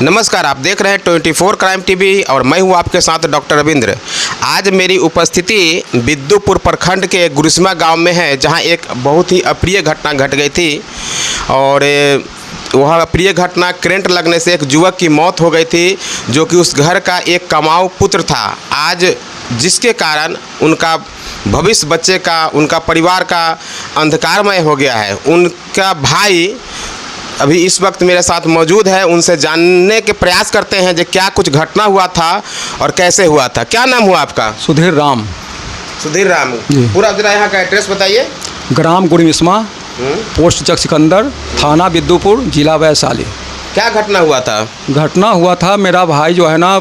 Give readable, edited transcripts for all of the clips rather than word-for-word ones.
नमस्कार, आप देख रहे हैं 24 क्राइम टीवी और मैं हूं आपके साथ डॉक्टर रविंद्र। आज मेरी उपस्थिति बिद्दुपुर प्रखंड के गुरिस्मा गांव में है, जहां एक बहुत ही अप्रिय घटना घट गई थी। और वह अप्रिय घटना करंट लगने से एक युवक की मौत हो गई थी, जो कि उस घर का एक कमाऊ पुत्र था। आज जिसके कारण उनका भविष्य, बच्चे का, उनका परिवार का अंधकारमय हो गया है। उनका भाई अभी इस वक्त मेरे साथ मौजूद है, उनसे जानने के प्रयास करते हैं जो क्या कुछ घटना हुआ था और कैसे हुआ था। क्या नाम हुआ आपका? सुधीर राम। सुधीर राम जी। पूरा जरा यहाँ का एड्रेस बताइए। ग्राम गुरिस्मा, पोस्ट चक सिकंदर, थाना बिद्दुपुर, जिला वैशाली। क्या घटना हुआ था? घटना हुआ था, मेरा भाई जो है ना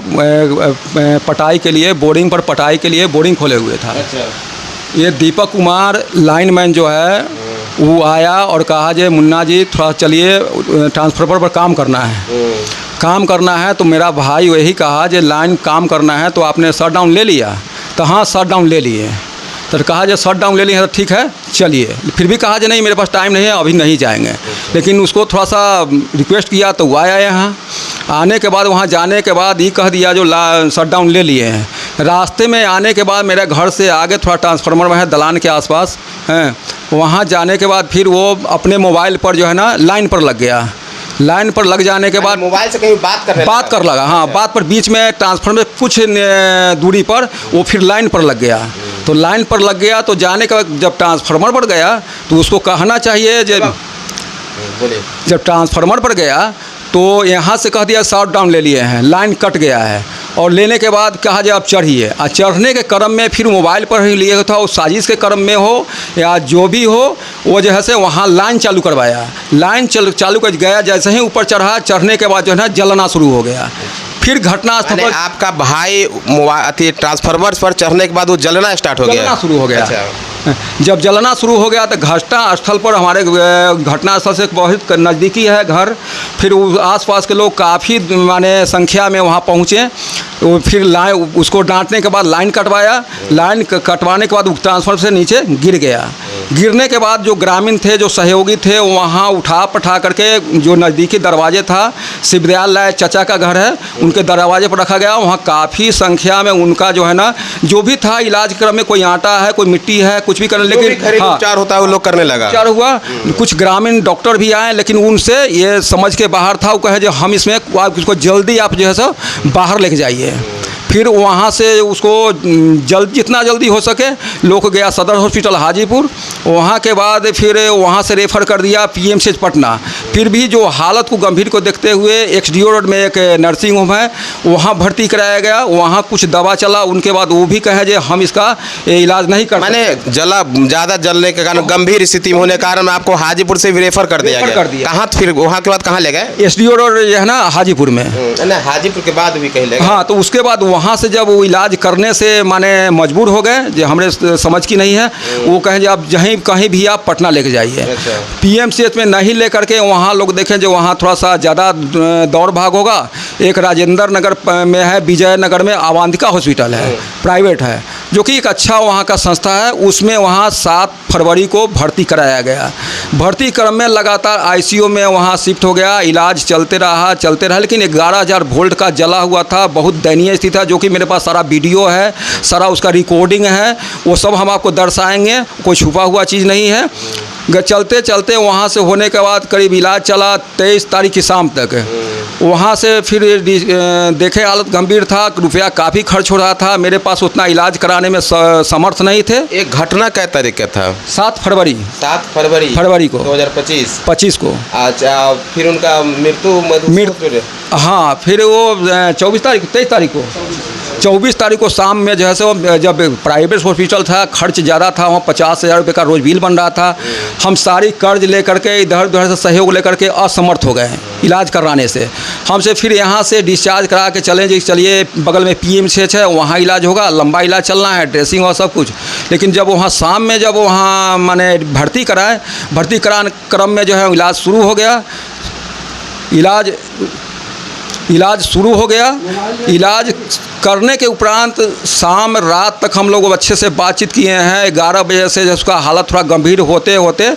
पटाई के लिए, बोरिंग पर पटाई के लिए बोरिंग खोले हुए था। अच्छा। ये दीपक कुमार लाइनमैन जो है वो आया और कहा जे मुन्ना जी थोड़ा चलिए, ट्रांसफार्मर पर काम करना है। काम करना है तो मेरा भाई वही कहा जे लाइन काम करना है तो आपने शट डाउन ले लिया? तो हाँ, शट डाउन ले लिए। तो कहा जे शट डाउन ले लिए तो ठीक है चलिए। फिर भी कहा जे नहीं, मेरे पास टाइम नहीं है, अभी नहीं जाएंगे। लेकिन उसको थोड़ा सा रिक्वेस्ट किया तो वो आया यहाँ। आने के बाद वहाँ जाने के बाद ये कह दिया जो शट डाउन ले लिए हैं। रास्ते में आने के बाद मेरे घर से आगे थोड़ा ट्रांसफार्मर में है, दलान के आसपास हैं। वहाँ जाने के बाद फिर वो अपने मोबाइल पर जो है ना लाइन पर लग गया। लाइन पर लग जाने के बाद मोबाइल से कहीं बात कर लगा। हाँ, बात पर बीच में ट्रांसफार्मर कुछ दूरी पर वो फिर लाइन पर लग गया। तो लाइन पर लग गया तो जाने के बाद जब ट्रांसफार्मर पर गया तो उसको कहना चाहिए जब ट्रांसफार्मर पर गया तो यहाँ से कह दिया शट डाउन ले लिए हैं, लाइन कट गया है। और लेने के बाद कहा जाए आप चढ़िए। और चढ़ने के क्रम में फिर मोबाइल पर ही लिए था, उस साजिश के क्रम में हो या जो भी हो, वो जो है से वहाँ लाइन चालू करवाया। लाइन चालू कर गया, जैसे ही ऊपर चढ़ा, चढ़ने के बाद जो है ना जलना शुरू हो गया। फिर घटनास्थल पर आपका भाई ट्रांसफार्मर पर चढ़ने के बाद वो जलना स्टार्ट हो गया, जलना शुरू हो गया। अच्छा। जब जलना शुरू हो गया तो घटनास्थल पर हमारे घटनास्थल से बहुत नज़दीकी है घर। फिर आसपास के लोग काफ़ी माने संख्या में वहाँ पहुँचे। तो फिर लाइन उसको डांटने के बाद लाइन कटवाया। लाइन कटवाने के बाद ट्रांसफार्मर से नीचे गिर गया। गिरने के बाद जो ग्रामीण थे, जो सहयोगी थे, वहाँ उठा पठा करके जो नज़दीकी दरवाजे था, शिवदयाल चचा का घर है, उनके दरवाजे पर रखा गया। वहाँ काफ़ी संख्या में उनका जो है ना जो भी था इलाज क्रम में, कोई आटा है, कोई मिट्टी है, कुछ भी करने, लेकिन हाँ, उपचार होता है वो लोग करने लगा। उपचार हुआ। कुछ ग्रामीण डॉक्टर भी आए, लेकिन उनसे ये समझ के बाहर था। वो कहे जो हम इसमें इसको जल्दी आप जो है सो बाहर लेके जाइए। फिर वहाँ से उसको जितना जल्दी हो सके लोग गया सदर हॉस्पिटल हाजीपुर। वहाँ के बाद फिर वहाँ से रेफ़र कर दिया पीएमसीएच पटना। फिर भी जो हालत को गंभीर को देखते हुए एक्सडीओ रोड में एक नर्सिंग होम है, वहाँ भर्ती कराया गया। वहाँ कुछ दवा चला, उनके बाद वो भी कहे जो हम इसका इलाज नहीं कर, मैंने ज़्यादा जलने के कारण, गंभीर स्थिति में होने के कारण आपको हाजीपुर से भी रेफ़र कर दिया गया। कहाँ फिर वहाँ के बाद कहाँ ले गए? एसडीओ रोड है ना हाजीपुर में। हाजीपुर के बाद भी कहीं ले गए? हाँ, तो उसके बाद वहाँ से जब वो इलाज करने से माने मजबूर हो गए, जो हमारे समझ की नहीं है, वो कहें जो आप कहीं भी आप पटना लेके जाइए। अच्छा। पीएमसीएच में नहीं ले करके वहाँ लोग देखें जो वहाँ थोड़ा सा ज़्यादा दौड़ भाग होगा। एक राजेंद्र नगर में है, विजय नगर में अवांतिका हॉस्पिटल है, प्राइवेट है, जो कि एक अच्छा वहाँ का संस्था है। उसमें वहाँ 7 फरवरी को भर्ती कराया गया। भर्ती क्रम में लगातार आईसीयू में वहाँ शिफ्ट हो गया। इलाज चलते रहा, लेकिन 11,000 वोल्ट का जला हुआ था। बहुत दयनीय स्थिति था, जो कि मेरे पास सारा वीडियो है, सारा उसका रिकॉर्डिंग है, वो सब हम आपको दर्शाएंगे। कोई छुपा हुआ चीज़ नहीं है। चलते चलते वहाँ से होने के बाद करीब इलाज चला 23 तारीख की शाम तक। वहाँ से फिर देखे हालत गंभीर था, रुपया काफ़ी खर्च हो रहा था। मेरे पास उतना इलाज कराने में समर्थ नहीं थे। एक घटना कै तारीख का था? 7 फरवरी को 2025 को। अच्छा, फिर उनका मृत्यु हाँ, फिर वो 23 तारीख को शाम में जो है सो, जब प्राइवेट हॉस्पिटल था, खर्च ज़्यादा था, वहाँ 50,000 रुपये का रोज बिल बन रहा था। हम सारी कर्ज लेकर के इधर उधर से सहयोग लेकर के असमर्थ हो गए इलाज कराने से। हमसे फिर यहाँ से डिस्चार्ज करा के चले जी, चलिए बगल में पीएमसीएच है, वहाँ इलाज होगा, लंबा इलाज चलना है, ड्रेसिंग और सब कुछ। लेकिन जब वहाँ शाम में जब वहाँ मैंने भर्ती कराने क्रम में जो है इलाज शुरू हो गया। इलाज शुरू हो गया। इलाज करने के उपरांत शाम रात तक हम लोग अच्छे से बातचीत किए हैं। 11 बजे से उसका हालत थोड़ा गंभीर होते होते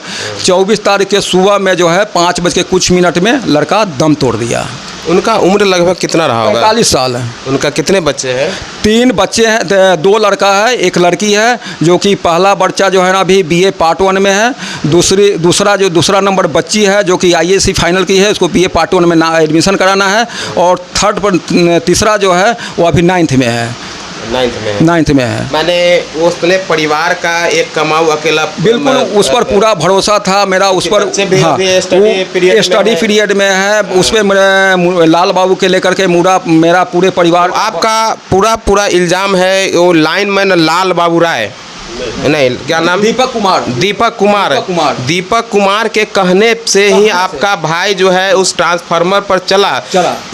24 तारीख के सुबह में जो है 5 बज के कुछ मिनट में लड़का दम तोड़ दिया। उनका उम्र लगभग कितना रहा होगा? 45 साल है। उनका कितने बच्चे हैं? 3 बच्चे हैं, 2 लड़का है, 1 लड़की है, जो कि पहला बच्चा जो है ना अभी BA पार्ट 1 में है। दूसरा नंबर बच्ची है जो कि IAC फाइनल की है, उसको BA पार्ट 1 में एडमिशन कराना है। और तीसरा जो है वो अभी 9th में है। 9th में है। मैंने उसने परिवार का एक कमाऊ अकेला, बिल्कुल उस पर पूरा भरोसा था मेरा, उस पर। हाँ, स्टडी पीरियड में है, उस पर लाल बाबू के लेकर के मेरा पूरे परिवार। आपका पूरा इल्ज़ाम है वो लाइनमैन लाल बाबू राय, नहीं क्या नाम? दीपक कुमार के कहने से ही आपका भाई जो है उस ट्रांसफार्मर पर चला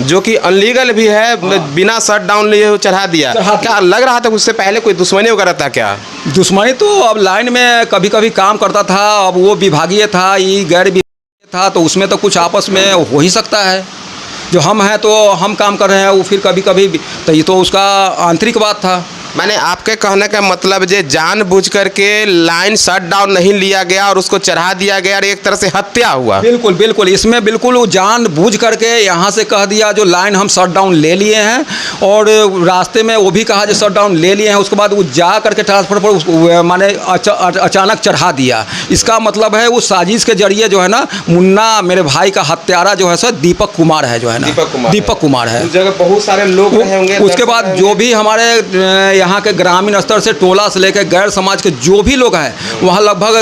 जो कि अनलीगल भी है। बिना शट डाउन लिए चढ़ा दिया। क्या लग रहा था उससे पहले कोई दुश्मनी वगैरह था क्या? दुश्मनी तो अब लाइन में कभी कभी काम करता था, अब वो विभागीय था, ये गैर विभागीय था, तो उसमें तो कुछ आपस में हो ही सकता है। जो हम हैं तो हम काम कर रहे हैं, वो फिर कभी कभी, तो ये तो उसका आंतरिक बात था। मैंने आपके कहने का मतलब जे जानबूझ करके लाइन शट डाउन नहीं लिया गया और उसको चढ़ा दिया गया और एक तरह से हत्या हुआ। बिल्कुल इसमें बिल्कुल वो जानबूझ करके यहाँ से कह दिया जो लाइन हम शट डाउन ले लिए हैं, और रास्ते में वो भी कहा जो शट डाउन ले लिए हैं, उसके बाद वो जा करके ट्रांसफर पर उसको माने अचानक चढ़ा दिया। इसका मतलब है वो साजिश के जरिए जो है ना मुन्ना मेरे भाई का हत्यारा जो है सर दीपक कुमार है, जो है ना दीपक कुमार है। उस जगह बहुत सारे लोग रहे होंगे। उसके बाद जो भी हमारे यहाँ के ग्रामीण स्तर से टोला से लेकर गैर समाज के जो भी लोग हैं, वहाँ लगभग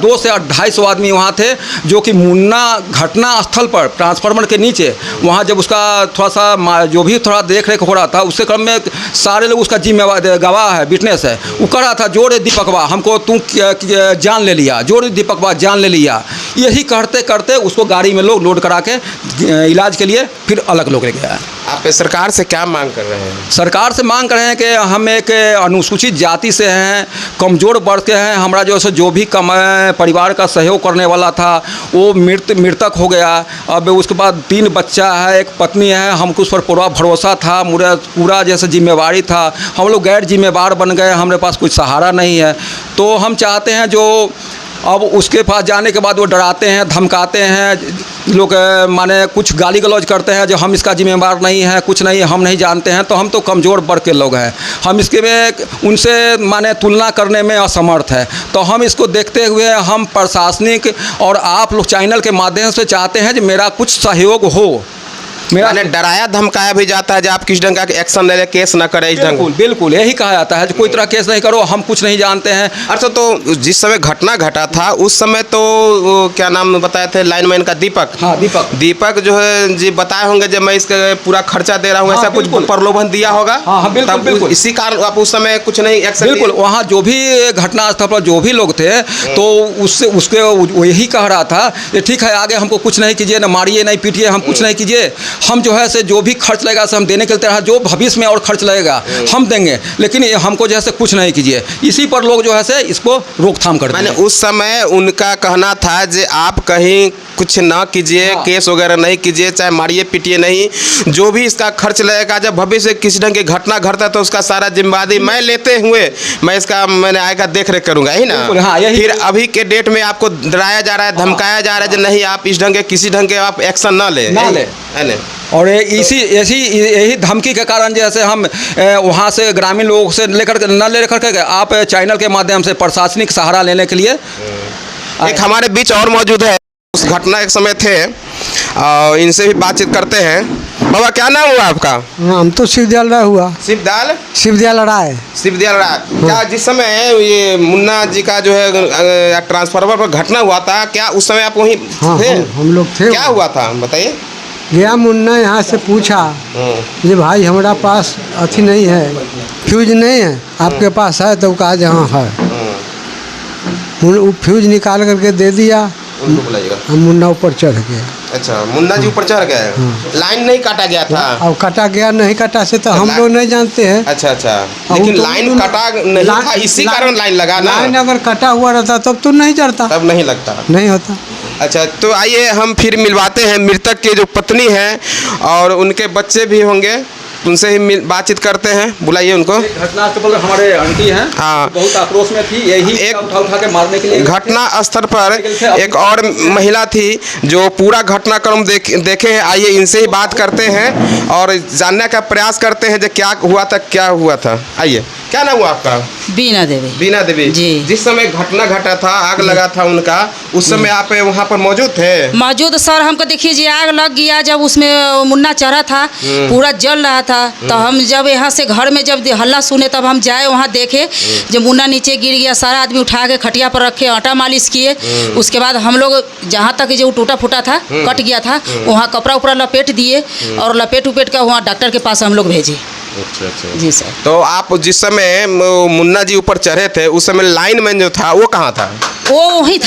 2 से 250 आदमी वहाँ थे, जो कि मुन्ना घटना स्थल पर ट्रांसफार्मर के नीचे वहाँ जब उसका थोड़ा सा जो भी थोड़ा देख रेख हो रहा था, उसके क्रम में सारे लोग उसका जिम्मेवार गवाह है, विटनेस है, वो कह रहा था जोर दीपकवा हमको तू जान ले लिया, जोर दीपकवा जान ले लिया। यही करते करते उसको गाड़ी में लोग लोड करा के इलाज के लिए फिर अलग लोग ले गया। आप सरकार से क्या मांग कर रहे हैं? सरकार से मांग कर रहे हैं कि हम एक अनुसूचित जाति से हैं, कमज़ोर वर्ग के हैं, हमारा जो भी परिवार का सहयोग करने वाला था वो मृतक हो गया। अब उसके बाद 3 बच्चा है, 1 पत्नी है, हमको उस पर पूरा भरोसा था, पूरा जैसे जिम्मेवारी था, हम लोग गैर जिम्मेवार बन गए, हमारे पास कोई सहारा नहीं है। तो हम चाहते हैं जो अब उसके पास जाने के बाद वो डराते हैं, धमकाते हैं, लोग माने कुछ गाली गलौज करते हैं जो हम इसका जिम्मेवार नहीं है, कुछ नहीं, हम नहीं जानते हैं। तो हम तो कमज़ोर वर्ग के लोग हैं, हम इसके में उनसे माने तुलना करने में असमर्थ है। तो हम इसको देखते हुए हम प्रशासनिक और आप लोग चैनल के माध्यम से चाहते हैं कि मेरा कुछ सहयोग हो। मेरा डराया धमकाया भी जाता है जब आप किस ढंग का एक्शन ले, केस ना करें इस ढंग। बिल्कुल यही कहा जाता है कोई तरह केस नहीं करो, हम कुछ नहीं जानते हैं। अच्छा, तो जिस समय घटना घटा था उस समय तो क्या नाम बताए थे लाइनमैन का? दीपक। हाँ, दीपक जो है जी बताए होंगे जब मैं इसका पूरा खर्चा दे रहा हूँ, ऐसा कुछ प्रलोभन दिया होगा। हाँ, बिल्कुल इसी कारण आप उस समय कुछ नहीं एक्शन। बिल्कुल वहाँ जो भी घटना स्थल पर जो भी लोग थे तो उसके वो यही कह रहा था कि ठीक है आगे हमको कुछ नहीं कीजिए, ना मारिए नहीं पीटिए, हम कुछ नहीं कीजिए, हम जो है से जो भी खर्च लगेगा से हम देने के लिए, जो भविष्य में और खर्च लगेगा हम देंगे, लेकिन हमको जो है से कुछ नहीं कीजिए। इसी पर लोग जो है से इसको रोकथाम कर मैंने उस समय उनका कहना था कि आप कहीं कुछ ना कीजिए, केस वगैरह नहीं कीजिए, चाहे मारिए पीटिए नहीं, जो भी इसका खर्च लगेगा, जब भविष्य किसी ढंग की घटना घटता तो उसका सारा जिम्मेदारी मैं लेते हुए मैं इसका मैंने आएगा देख रेख करूँगा, ही ना। हाँ, फिर अभी के डेट में आपको डराया जा रहा है, धमकाया जा रहा है कि नहीं आप इस ढंग के किसी ढंग के आप एक्शन ना ले। और यही धमकी के कारण जैसे हम वहाँ से ग्रामीण लोगों से लेकर के आप चैनल के माध्यम से प्रशासनिक सहारा लेने के लिए एक हमारे बीच और मौजूद है, उस घटना एक समय थे, इनसे भी बातचीत करते हैं। बाबा क्या नाम हुआ आपका? नाम तो शिवदयाल राय हुआ। शिवदयाल राय। क्या जिस समय ये मुन्ना जी का जो है ट्रांसफार्मर पर घटना हुआ था, क्या उस समय आप वहीं थे? हम लोग थे। क्या हुआ था बताइए। गया मुन्ना यहाँ से पूछा ये भाई हमारा पास अथी नहीं है, फ्यूज नहीं है, आपके पास है? तो कहा जहाँ है। वो फ्यूज निकाल करके दे दिया, उनको बुलाइएगा। हम मुन्ना ऊपर चढ़ गया। अच्छा, मुन्ना जी ऊपर चढ़ गए। लाइन नहीं काटा गया था? अब काटा गया, नहीं काटा से तो हम लोग नहीं जानते हैं। अच्छा, लेकिन लाइन काटा नहीं था, इसी कारण लाइन लगा ना। लाइन अगर कटा हुआ रहता तब तो नहीं चढ़ता, तब नहीं लगता, नहीं होता। अच्छा, तो आइए हम फिर मिलवाते हैं मृतक के जो पत्नी हैं और उनके बच्चे भी होंगे। उनसे ही बातचीत करते हैं, बुलाइए उनको। घटनास्थल पर हमारे आंटी हैं, हाँ। बहुत आक्रोश में थी, यही एक उठा के मारने के लिए। घटना स्थल पर एक और महिला थी जो पूरा घटनाक्रम देखे हैं। आइए इनसे ही बात करते हैं और जानने का प्रयास करते हैं जो क्या हुआ था। आइए, क्या नाम हुआ आपका? बीना देवी। बीना देवी जी। जिस समय घटना घटा था, आग लगा था उनका, उस समय आप वहाँ पर मौजूद थे? मौजूद सर, हमको देखिए जी आग लग गया जब उसमें मुन्ना चढ़ा था, पूरा जल रहा था। तो हम जब यहाँ से घर में जब हल्ला सुने तब हम जाए वहाँ देखे, जब मुन्ना नीचे गिर गया, सारा आदमी उठा के खटिया पर रखे, आटा मालिश किए। उसके बाद हम लोग जहाँ तक जो टूटा फूटा था, कट गया था, वहाँ कपड़ा उपड़ा लपेट दिए और लपेट उपेट कर वहाँ डॉक्टर के पास हम लोग भेजे। अच्छा। जी सर। तो आप जिस समय मुन्ना जी ऊपर चढ़े थे उस समय लाइनमैन जो था वो कहाँ था? वो वही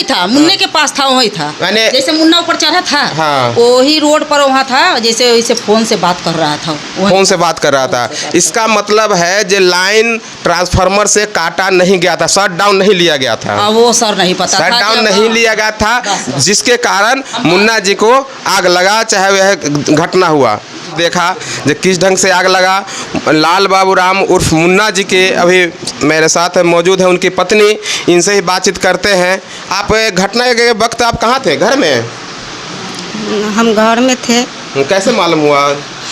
था, मुन्ने के पास था, वही था। जैसे मुन्ना ऊपर चढ़ा था, हाँ। वही रोड पर वहाँ था, जैसे फोन से बात कर रहा था। फोन से बात कर रहा था। इसका मतलब है जो लाइन ट्रांसफार्मर से काटा नहीं गया था, शट डाउन नहीं लिया गया था। वो सर नहीं पता था, शट डाउन नहीं लिया गया था, जिसके कारण मुन्ना जी को आग लगा, चाहे वह घटना हुआ। देखा जो किस ढंग से आग लगा। लाल बाबू राम उर्फ मुन्ना जी के अभी मेरे साथ मौजूद है उनकी पत्नी, इनसे ही बातचीत करते हैं। आप घटना के वक्त आप कहाँ थे? घर में? हम घर में थे। कैसे मालूम हुआ?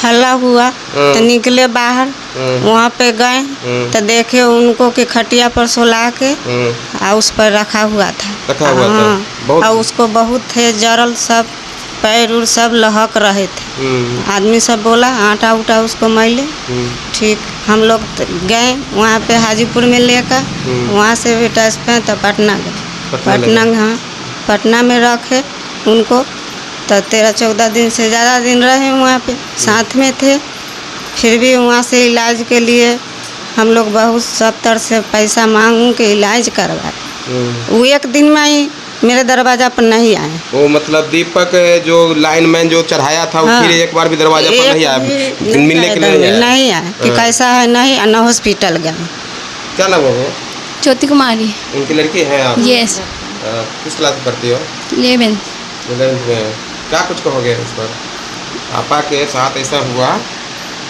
हल्ला हुआ तो निकले बाहर, वहाँ पे गए तो देखे उनको कि खटिया पर सुला के और उस पर रखा हुआ था। और उसको बहुत थे जरल, सब पैर उर सब लहक रहे थे। आदमी सब बोला आटा उटा उसको मैले। ठीक, हम लोग गए वहाँ पे हाजीपुर में लेकर, वहाँ से भी ट्रांसफर तो पटना गए। हाँ, पटना में रखे उनको तो 13-14 दिन से ज़्यादा दिन रहे वहाँ पे, साथ में थे। फिर भी वहाँ से इलाज के लिए हम लोग बहुत 70 से पैसा मांगू के इलाज करवाए। वो एक दिन में ही मेरे दरवाजा पर नहीं आए। वो मतलब दीपक जो लाइनमैन जो चढ़ाया था, हाँ। फिर एक बार भी दरवाजा पर नहीं आया मिलने के लिए? नहीं आया कि कैसा है, नहीं न हॉस्पिटल गए। क्या नाम है वो? ज्योति कुमारी। उनकी लड़की है आप? यस। किस क्लास में पढ़ती हो? 11 में। क्या कुछ कहोगे इस पर? आपा के साथ ऐसा हुआ,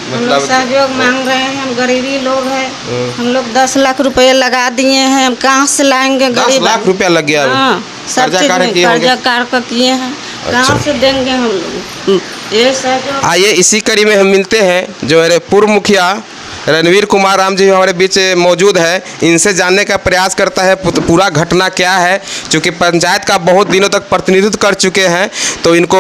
हम लोग सहयोग मांग रहे हैं, हम गरीबी लोग हैं। हम लोग 10 लाख रुपए लगा दिए हैं, हम कहाँ से लाएंगे? 10 लाख रुपया लग गया। हाँ, सब चीज में कर्जा कार किए हैं, कहाँ से देंगे हम लोग? ये सहयोग। आइए इसी कड़ी में हम मिलते हैं जो मेरे पूर्व मुखिया रणवीर कुमार राम जी हमारे बीच मौजूद है। इनसे जानने का प्रयास करता है पूरा घटना क्या है। चूँकि पंचायत का बहुत दिनों तक प्रतिनिधित्व कर चुके हैं तो इनको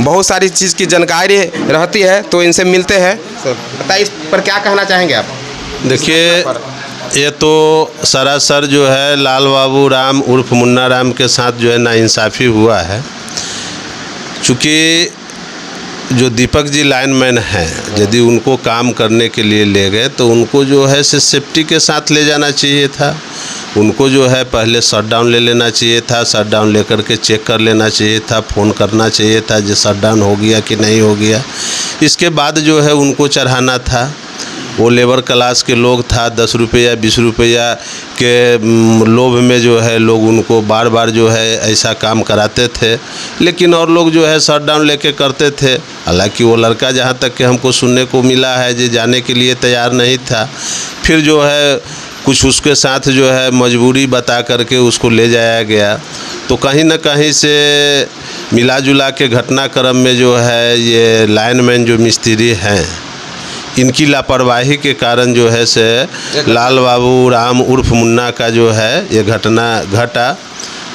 बहुत सारी चीज़ की जानकारी रहती है, तो इनसे मिलते हैं। बताइए इस पर क्या कहना चाहेंगे आप? देखिए, ये तो सरासर जो है लाल बाबू राम उर्फ मुन्ना राम के साथ जो है नाइंसाफ़ी हुआ है। चूँकि जो दीपक जी लाइनमैन हैं, यदि उनको काम करने के लिए ले गए तो उनको जो है सेफ्टी के साथ ले जाना चाहिए था। उनको जो है पहले शट डाउन ले लेना चाहिए था, शट डाउन लेकर के चेक कर लेना चाहिए था, फ़ोन करना चाहिए था जो शट डाउन हो गया कि नहीं हो गया। इसके बाद जो है उनको चढ़ाना था। वो लेबर क्लास के लोग था, 10 रुपया 20 रुपया के लोभ में जो है लोग उनको बार बार जो है ऐसा काम कराते थे, लेकिन और लोग जो है शट डाउन लेके करते थे। हालांकि वो लड़का जहाँ तक कि हमको सुनने को मिला है जो जाने के लिए तैयार नहीं था। फिर जो है कुछ उसके साथ जो है मजबूरी बता करके उसको ले जाया गया। तो कहीं ना कहीं से मिला जुला के घटनाक्रम में जो है ये लाइनमैन जो मिस्त्री हैं, इनकी लापरवाही के कारण जो है से लाल बाबू राम उर्फ मुन्ना का जो है ये घटना घटा।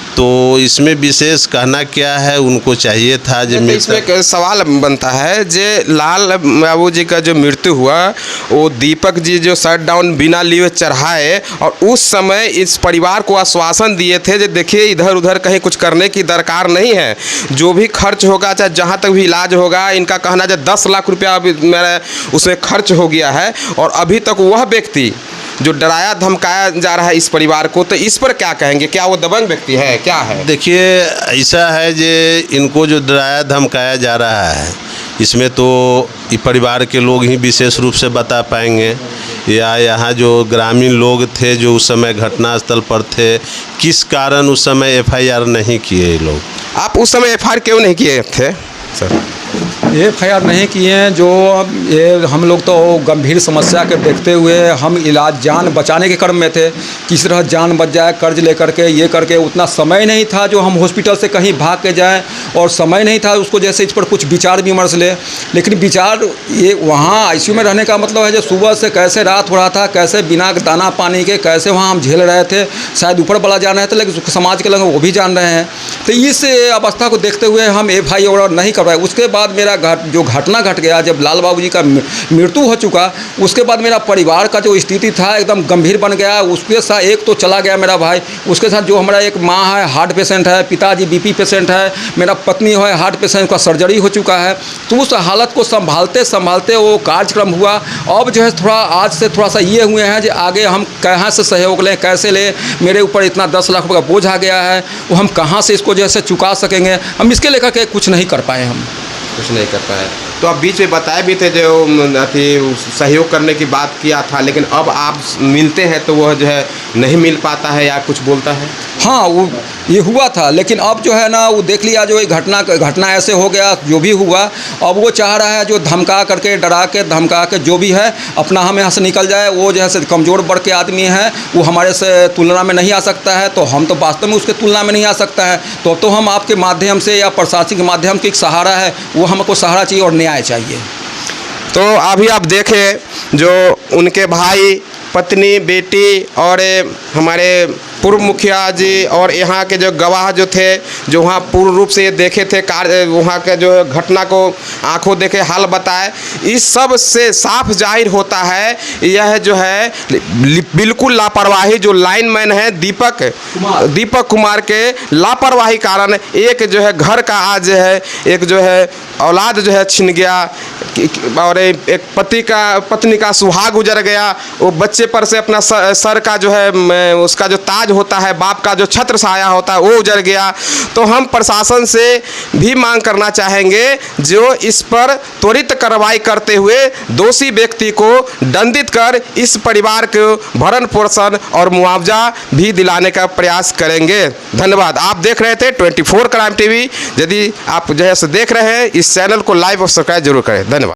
तो इसमें विशेष कहना क्या है, उनको चाहिए था जो इसमें एक सवाल बनता है जे लाल बाबू जी का जो मृत्यु हुआ वो दीपक जी जो शट डाउन बिना लिए चढ़ाए और उस समय इस परिवार को आश्वासन दिए थे जो देखिए इधर उधर कहीं कुछ करने की दरकार नहीं है, जो भी खर्च होगा चाहे जहाँ तक भी इलाज होगा, इनका कहना है 10 लाख रुपया अभी मेरा उसमें खर्च हो गया है और अभी तक वह व्यक्ति जो डराया धमकाया जा रहा है इस परिवार को, तो इस पर क्या कहेंगे? क्या वो दबंग व्यक्ति है, क्या है? देखिए, ऐसा है जो इनको जो डराया धमकाया जा रहा है इसमें तो ये परिवार के लोग ही विशेष रूप से बता पाएंगे, या यहाँ जो ग्रामीण लोग थे जो उस समय घटनास्थल पर थे, किस कारण उस समय FIR नहीं किए ये लोग। आप उस समय FIR क्यों नहीं किए थे सर? FIR नहीं किए हैं। जो ये हम लोग तो गंभीर समस्या के देखते हुए हम इलाज जान बचाने के क्रम में थे, किस तरह जान बच जाए, कर्ज लेकर के ये करके उतना समय नहीं था जो हम हॉस्पिटल से कहीं भाग के जाएं, और समय नहीं था उसको जैसे इस पर कुछ विचार विमर्श ले। लेकिन विचार ये वहाँ ICU में रहने का मतलब है जो सुबह से कैसे रात हो रहा था, कैसे बिना दाना पानी के कैसे वहाँ हम झेल रहे थे। शायद ऊपर वाला जान रहे थे लेकिन समाज के लोग वो भी जान रहे हैं। तो इस अवस्था को देखते हुए हम FIR नहीं कर पाए। उसके बाद मेरा जो घटना घट गया, जब लाल बाबू जी का मृत्यु हो चुका, उसके बाद मेरा परिवार का जो स्थिति था एकदम गंभीर बन गया। उसके साथ एक तो चला गया मेरा भाई, उसके साथ जो हमारा एक माँ है हार्ट पेशेंट है, पिताजी BP पेशेंट है, मेरा पत्नी है हार्ट पेशेंट का सर्जरी हो चुका है। तो उस हालत को संभालते संभालते वो कार्यक्रम हुआ। अब जो है थोड़ा आज से थोड़ा सा ये हुए हैं जो आगे हम कहाँ से सहयोग लें, कैसे लें। मेरे ऊपर इतना 10 लाख रुपये का बोझ आ गया है, वो हम कहाँ से इसको जैसे चुका सकेंगे, हम इसके लेकर के कुछ नहीं कर पाए। हम कुछ नहीं कर पाए। तो आप बीच में बताए भी थे जो अथी सहयोग करने की बात किया था, लेकिन अब आप मिलते हैं तो वह जो है नहीं मिल पाता है या कुछ बोलता है। हाँ, वो ये हुआ था, लेकिन अब जो है ना वो देख लिया जो ये घटना ऐसे हो गया जो भी हुआ। अब वो चाह रहा है जो धमका करके डरा के धमका के जो भी है अपना हम यहाँ से निकल जाए। वो जो है कमज़ोर वर्ग के आदमी है, वो हमारे से तुलना में नहीं आ सकता है, तो हम तो वास्तव में उसके तुलना में नहीं आ सकता है। तो हम आपके माध्यम से या प्रशासन के माध्यम से एक सहारा है, वो हमको सहारा चाहिए और न्याय चाहिए। तो अभी आप देखें जो उनके भाई, पत्नी, बेटी और हमारे पूर्व मुखिया जी और यहाँ के जो गवाह जो थे, जो वहाँ पूर्ण रूप से ये देखे थे वहाँ के जो घटना को आंखों देखे हाल बताए, इस सब से साफ जाहिर होता है यह जो है बिल्कुल लापरवाही जो लाइनमैन है दीपक कुमार के लापरवाही कारण एक जो है घर का आज है एक जो है औलाद जो है छिन गया, और एक पत्नी का सुहाग गुजर गया। वो बच्चे पर से अपना सर का जो है उसका जो ताज होता है, बाप का जो छत्र छाया होता है, वो उजड़ गया। तो हम प्रशासन से भी मांग करना चाहेंगे जो इस पर त्वरित कार्रवाई करते हुए दोषी व्यक्ति को दंडित कर इस परिवार को भरण पोषण और मुआवजा भी दिलाने का प्रयास करेंगे। धन्यवाद। आप देख रहे थे 24 क्राइम TV। यदि आप जो है देख रहे हैं इस चैनल को लाइक और सब्सक्राइब जरूर करें। धन्यवाद।